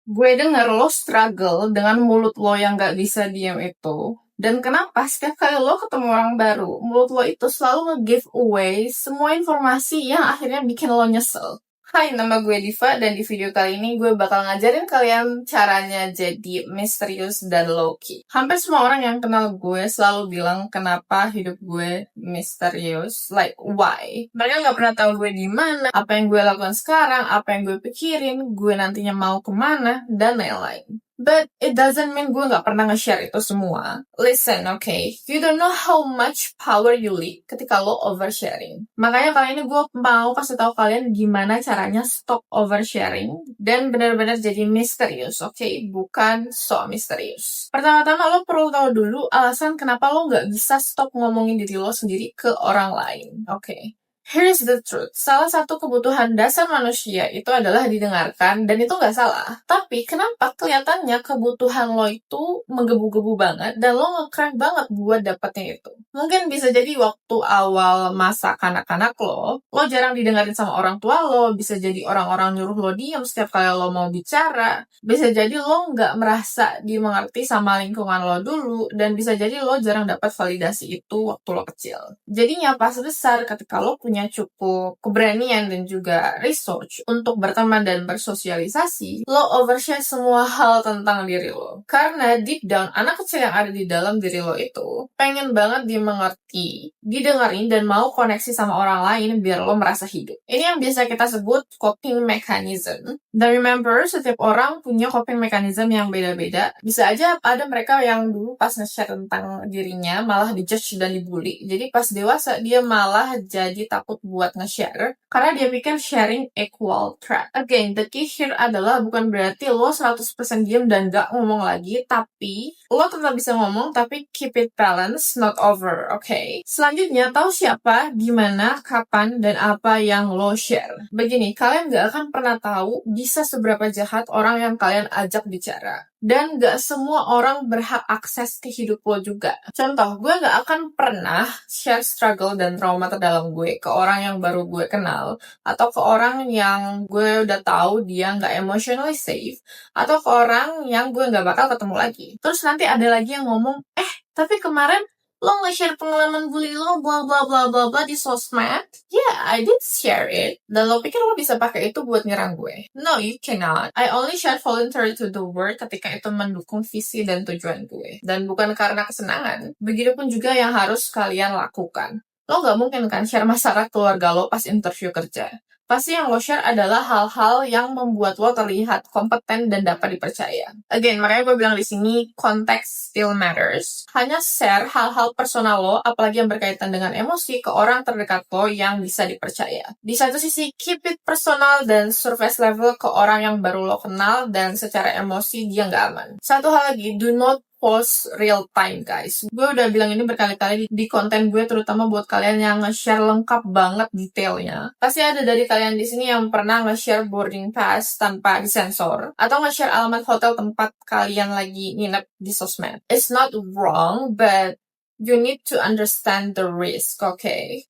Gue denger lo struggle dengan mulut lo yang gak bisa diam itu. Dan kenapa setiap kali lo ketemu orang baru, mulut lo itu selalu nge-give away semua informasi yang akhirnya bikin lo nyesel. Hai, nama gue Diva, dan di video kali ini gue bakal ngajarin kalian caranya jadi misterius dan low-key. Hampir semua orang yang kenal gue selalu bilang kenapa hidup gue misterius, like why? Mereka gak pernah tahu gue di mana, apa yang gue lakukan sekarang, apa yang gue pikirin, gue nantinya mau kemana, dan lain-lain. But it doesn't mean gue gak pernah nge-share itu semua. Listen, okay? You don't know how much power you leak ketika lo oversharing. Makanya kali ini gue mau kasih tahu kalian gimana caranya stop oversharing dan benar-benar jadi misterius, okay? Bukan so misterius. Pertama-tama lo perlu tahu dulu alasan kenapa lo gak bisa stop ngomongin diri lo sendiri ke orang lain, okay? Here's the truth. Salah satu kebutuhan dasar manusia itu adalah didengarkan, dan itu nggak salah. Tapi kenapa kelihatannya kebutuhan lo itu menggebu-gebu banget, dan lo nge-crank banget buat dapetnya itu? Mungkin bisa jadi waktu awal masa kanak-kanak lo jarang didengarin sama orang tua lo, bisa jadi orang-orang nyuruh lo diam setiap kali lo mau bicara, bisa jadi lo nggak merasa dimengerti sama lingkungan lo dulu, dan bisa jadi lo jarang dapat validasi itu waktu lo kecil. Jadinya pas besar ketika lo punya cukup keberanian dan juga research untuk berteman dan bersosialisasi, lo overshare semua hal tentang diri lo. Karena deep down, anak kecil yang ada di dalam diri lo itu pengen banget dimengerti, didengarin, dan mau koneksi sama orang lain biar lo merasa hidup. Ini yang biasa kita sebut coping mechanism. Dan remember, setiap orang punya coping mechanism yang beda-beda. Bisa aja ada mereka yang dulu pas nge-share tentang dirinya malah dijudge dan dibully. Jadi pas dewasa dia malah jadi takut buat nge-share karena dia pikir sharing equal threat. Again, the key here adalah bukan berarti lo 100% diam dan gak ngomong lagi, tapi lo tetap bisa ngomong tapi keep it balanced, not over, okay? Selanjutnya, tahu siapa, dimana, kapan, dan apa yang lo share. Begini, kalian gak akan pernah tahu bisa seberapa jahat orang yang kalian ajak bicara. Dan gak semua orang berhak akses ke hidup lo juga. Contoh, gue gak akan pernah share struggle dan trauma terdalam gue ke orang yang baru gue kenal, atau ke orang yang gue udah tahu dia gak emotionally safe, atau ke orang yang gue gak bakal ketemu lagi. Terus nanti ada lagi yang ngomong, tapi kemarin lo nge-share pengalaman bully lo bla bla bla bla bla di sosmed. Yeah, I did share it. Dan lo pikir lo bisa pakai itu buat nyerang gue? No, you cannot. I only share voluntary to the world ketika itu mendukung visi dan tujuan gue. Dan bukan karena kesenangan. Begitupun juga yang harus kalian lakukan. Lo gak mungkin kan share masalah keluarga lo pas interview kerja. Pasti yang lo share adalah hal-hal yang membuat lo terlihat kompeten dan dapat dipercaya. Again, makanya gue bilang di sini, context still matters. Hanya share hal-hal personal lo, apalagi yang berkaitan dengan emosi, ke orang terdekat lo yang bisa dipercaya. Di satu sisi, keep it personal dan surface level ke orang yang baru lo kenal, dan secara emosi dia nggak aman. Satu hal lagi, do not post real time, guys. Gue udah bilang ini berkali-kali di konten gue, terutama buat kalian yang nge-share lengkap banget detailnya. Pasti ada dari kalian di sini yang pernah nge-share boarding pass tanpa disensor, atau nge-share alamat hotel tempat kalian lagi nginep di sosmed. It's not wrong, but you need to understand the risk, okay?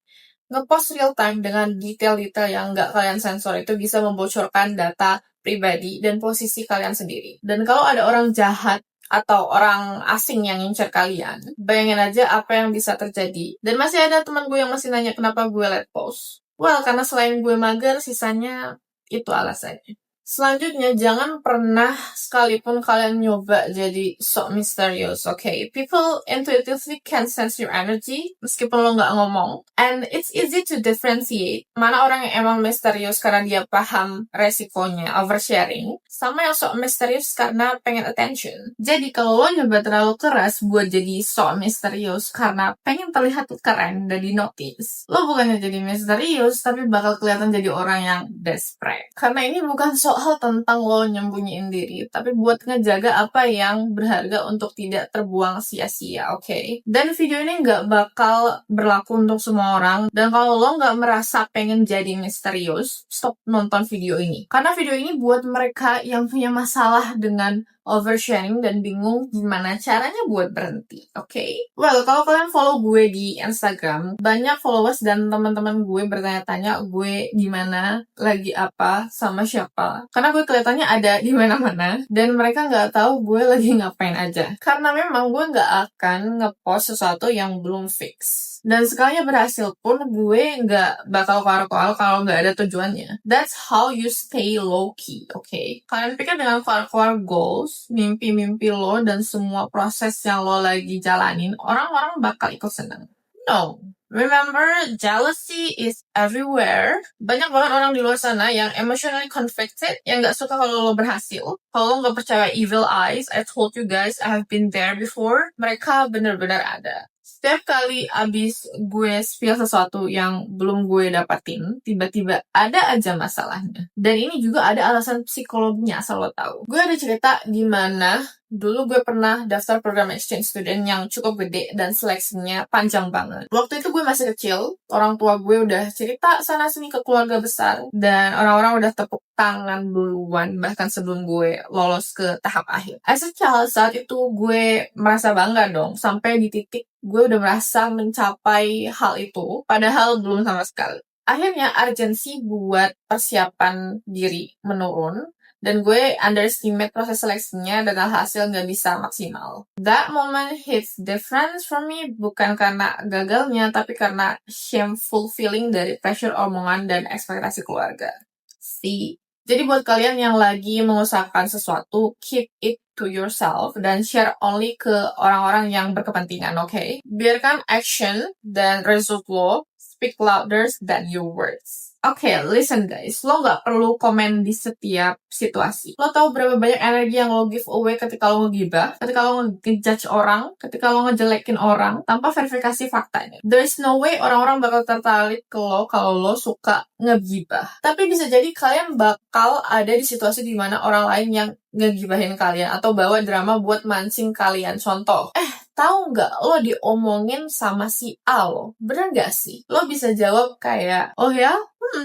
Nge-post real time dengan detail-detail yang nggak kalian sensor itu bisa membocorkan data pribadi dan posisi kalian sendiri. Dan kalau ada orang jahat atau orang asing yang ngincer kalian, bayangin aja apa yang bisa terjadi. Dan masih ada teman gue yang masih nanya kenapa gue let post. Well, karena selain gue mager, sisanya itu alasannya. Selanjutnya, jangan pernah sekalipun kalian nyoba jadi sok misterius, okay? People intuitively can sense your energy meskipun lo nggak ngomong. And it's easy to differentiate mana orang yang emang misterius karena dia paham resikonya oversharing, sama yang sok misterius karena pengen attention. Jadi kalau lo nyoba terlalu keras buat jadi sok misterius karena pengen terlihat keren dan di notice, lo bukannya jadi misterius, tapi bakal kelihatan jadi orang yang desperate. Karena ini bukan soal tentang lo nyembunyiin diri, tapi buat ngejaga apa yang berharga untuk tidak terbuang sia-sia, okay? Dan video ini nggak bakal berlaku untuk semua orang, dan kalau lo nggak merasa pengen jadi misterius, stop nonton video ini. Karena video ini buat mereka yang punya masalah dengan oversharing dan bingung gimana caranya buat berhenti, okay? Well, kalau kalian follow gue di Instagram, banyak followers dan teman-teman gue bertanya-tanya gue gimana, lagi apa, sama siapa, karena gue kelihatannya ada di mana-mana dan mereka nggak tahu gue lagi ngapain aja. Karena memang gue nggak akan ngepost sesuatu yang belum fix. Dan sekalinya berhasil pun gue nggak bakal koal-koal kalau nggak ada tujuannya. That's how you stay low-key, okay? Kalian pikir dengan koal-koal goals, mimpi-mimpi lo, dan semua proses yang lo lagi jalanin, orang-orang bakal ikut senang? No. Remember, jealousy is everywhere. Banyak banget orang di luar sana yang emotionally conflicted, yang gak suka kalau lo berhasil. Kalau lo gak percaya evil eyes, I told you guys, I have been there before. Mereka bener-bener ada. Setiap kali abis gue spill sesuatu yang belum gue dapatin, tiba-tiba ada aja masalahnya. Dan ini juga ada alasan psikologinya, asal lo tahu. Gue ada cerita di mana dulu gue pernah daftar program exchange student yang cukup gede dan seleksinya panjang banget. Waktu itu gue masih kecil, orang tua gue udah cerita sana-sini ke keluarga besar, dan orang-orang udah tepuk tangan duluan, bahkan sebelum gue lolos ke tahap akhir. As a child, saat itu gue merasa bangga dong, sampai di titik gue udah merasa mencapai hal itu, padahal belum sama sekali. Akhirnya urgensi buat persiapan diri menurun, dan gue underestimate proses seleksinya dan hasil nggak bisa maksimal. That moment hits different for me, bukan karena gagalnya, tapi karena shameful feeling dari pressure omongan dan ekspektasi keluarga. See? Jadi buat kalian yang lagi mengusahakan sesuatu, keep it to yourself dan share only ke orang-orang yang berkepentingan, okay? Biarkan action dan result lo speak louder than your words. Okay, listen guys, lo gak perlu komen di setiap situasi. Lo tahu berapa banyak energi yang lo give away ketika lo ngegibah, ketika lo ngejudge orang, ketika lo ngejelekin orang, tanpa verifikasi faktanya. There's no way orang-orang bakal tertarik ke lo kalau lo suka ngegibah. Tapi bisa jadi kalian bakal ada di situasi dimana orang lain yang ngegibahin kalian, atau bawa drama buat mancing kalian. Contoh, tahu nggak lo diomongin sama si A lo? Bener nggak sih? Lo bisa jawab kayak, oh ya?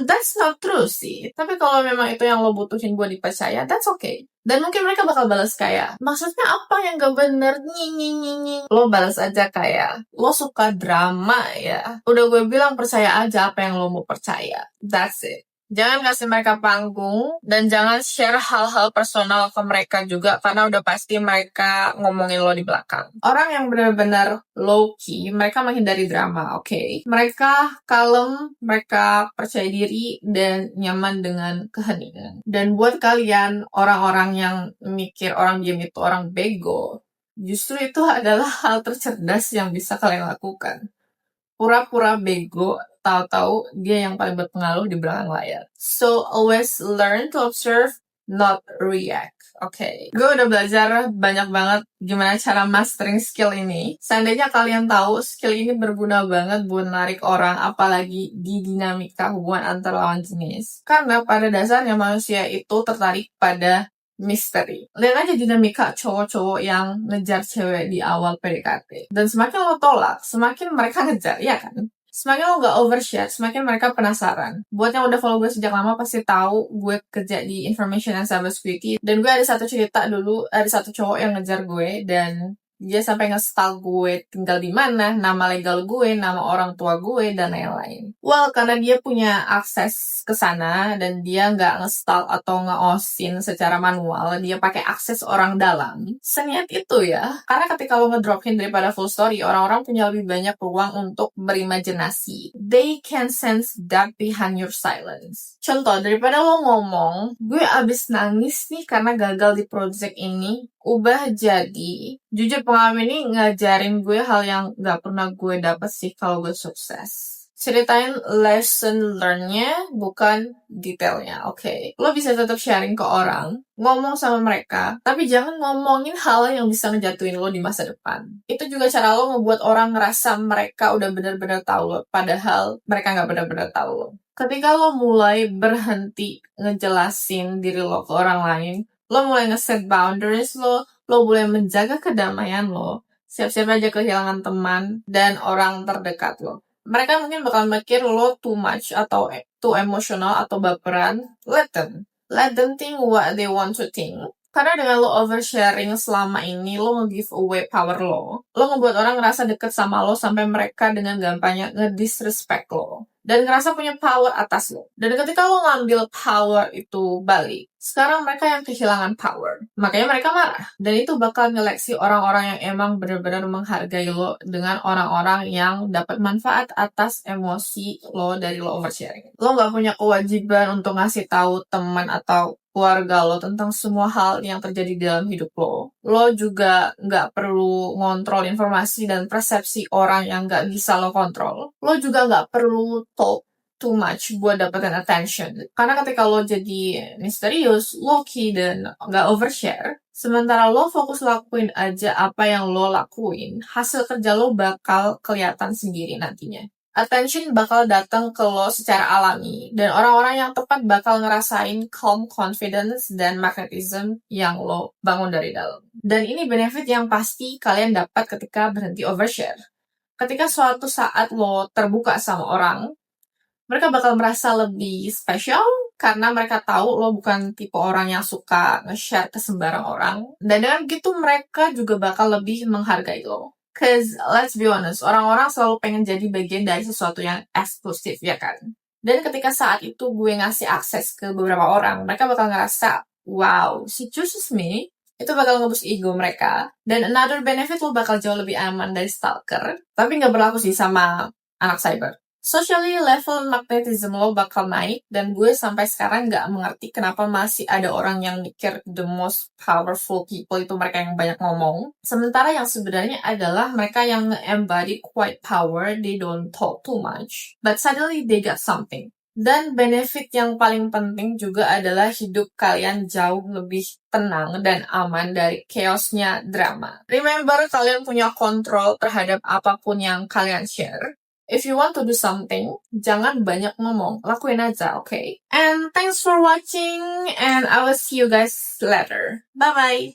That's not true sih. Tapi kalau memang itu yang lo butuhin buat dipercaya, that's okay. Dan mungkin mereka bakal balas kayak, maksudnya apa yang gak bener? Nying. Lo balas aja kayak, lo suka drama ya? Udah gue bilang percaya aja apa yang lo mau percaya. That's it. Jangan kasih mereka panggung, dan jangan share hal-hal personal ke mereka juga, karena udah pasti mereka ngomongin lo di belakang. Orang yang benar-benar low-key, mereka menghindari drama, okay? Mereka kalem, mereka percaya diri, dan nyaman dengan keheningan. Dan buat kalian, orang-orang yang mikir orang diem itu orang bego, justru itu adalah hal tercerdas yang bisa kalian lakukan. Pura-pura bego, tahu-tahu dia yang paling berpengaruh di belakang layar. So, always learn to observe, not react. Okay. Gue udah belajar banyak banget gimana cara mastering skill ini. Seandainya kalian tahu, skill ini berguna banget buat narik orang, apalagi di dinamika hubungan antar lawan jenis. Karena pada dasarnya manusia itu tertarik pada misteri. Lihat aja dinamika cowok-cowok yang ngejar cewek di awal PDKT. Dan semakin lo tolak, semakin mereka ngejar, ya kan? Semakin lo gak overshare, semakin mereka penasaran. Buat yang udah follow gue sejak lama pasti tahu gue kerja di information and cybersecurity. Dan gue ada satu cerita dulu, ada satu cowok yang ngejar gue, dan dia sampai nge-stalk gue tinggal di mana, nama legal gue, nama orang tua gue, dan lain-lain. Well, karena dia punya akses ke sana dan dia nggak nge-stalk atau nge-osin secara manual, dia pakai akses orang dalam. Seniat itu ya, karena ketika lo ngedropin daripada full story, orang-orang punya lebih banyak ruang untuk berimajinasi. They can sense that behind your silence. Contoh, daripada lo ngomong, gue abis nangis nih karena gagal di project ini, ubah jadi, jujur pengalaman ini ngajarin gue hal yang gak pernah gue dapet sih kalau gue sukses. Ceritain lesson learn-nya, bukan detailnya, okay? Lo bisa tetap sharing ke orang, ngomong sama mereka, tapi jangan ngomongin hal yang bisa ngejatuhin lo di masa depan. Itu juga cara lo ngebuat orang ngerasa mereka udah benar-benar tahu lo, padahal mereka gak benar-benar tahu lo. Ketika lo mulai berhenti ngejelasin diri lo ke orang lain, lo mulai nge-set boundaries lo mulai menjaga kedamaian lo, siap-siap aja kehilangan teman dan orang terdekat lo. Mereka mungkin bakal mikir lo too much atau too emotional atau baperan. Let them think what they want to think. Karena dengan lo oversharing selama ini, lo nge-give away power lo ngebuat orang ngerasa deket sama lo sampai mereka dengan gampangnya nge-disrespect lo. dan ngerasa punya power atas lo. Dan ketika lo ngambil power itu balik, sekarang mereka yang kehilangan power. Makanya mereka marah. Dan itu bakal ngeleksi orang-orang yang emang benar-benar menghargai lo dengan orang-orang yang dapat manfaat atas emosi lo dari lo oversharing. Lo nggak punya kewajiban untuk ngasih tahu teman atau keluarga lo tentang semua hal yang terjadi dalam hidup lo. Lo juga nggak perlu ngontrol informasi dan persepsi orang yang nggak bisa lo kontrol. Lo juga nggak perlu talk too much buat dapetin attention. Karena ketika lo jadi misterius, low-key, dan nggak overshare, sementara lo fokus lakuin aja apa yang lo lakuin, hasil kerja lo bakal kelihatan sendiri nantinya. Attention bakal datang ke lo secara alami, dan orang-orang yang tepat bakal ngerasain calm confidence dan magnetism yang lo bangun dari dalam. Dan ini benefit yang pasti kalian dapat ketika berhenti overshare. Ketika suatu saat lo terbuka sama orang, mereka bakal merasa lebih spesial karena mereka tahu lo bukan tipe orang yang suka nge-share ke sembarang orang. Dan dengan gitu mereka juga bakal lebih menghargai lo. Cause let's be honest, orang-orang selalu pengen jadi bagian dari sesuatu yang eksklusif, ya kan? Dan ketika saat itu gue ngasih akses ke beberapa orang, mereka bakal ngerasa, wow, she chooses me. Itu bakal ngeboost ego mereka. Dan another benefit lo bakal jauh lebih aman dari stalker. Tapi nggak berlaku sih sama anak cyber. Socially, level magnetism lo bakal naik, dan gue sampai sekarang nggak mengerti kenapa masih ada orang yang mikir the most powerful people itu mereka yang banyak ngomong. Sementara yang sebenarnya adalah mereka yang embody quiet power, they don't talk too much, but suddenly they got something. Dan benefit yang paling penting juga adalah hidup kalian jauh lebih tenang dan aman dari chaosnya drama. Remember, kalian punya kontrol terhadap apapun yang kalian share. If you want to do something, jangan banyak ngomong, lakuin aja, okay? And thanks for watching, and I will see you guys later. Bye-bye!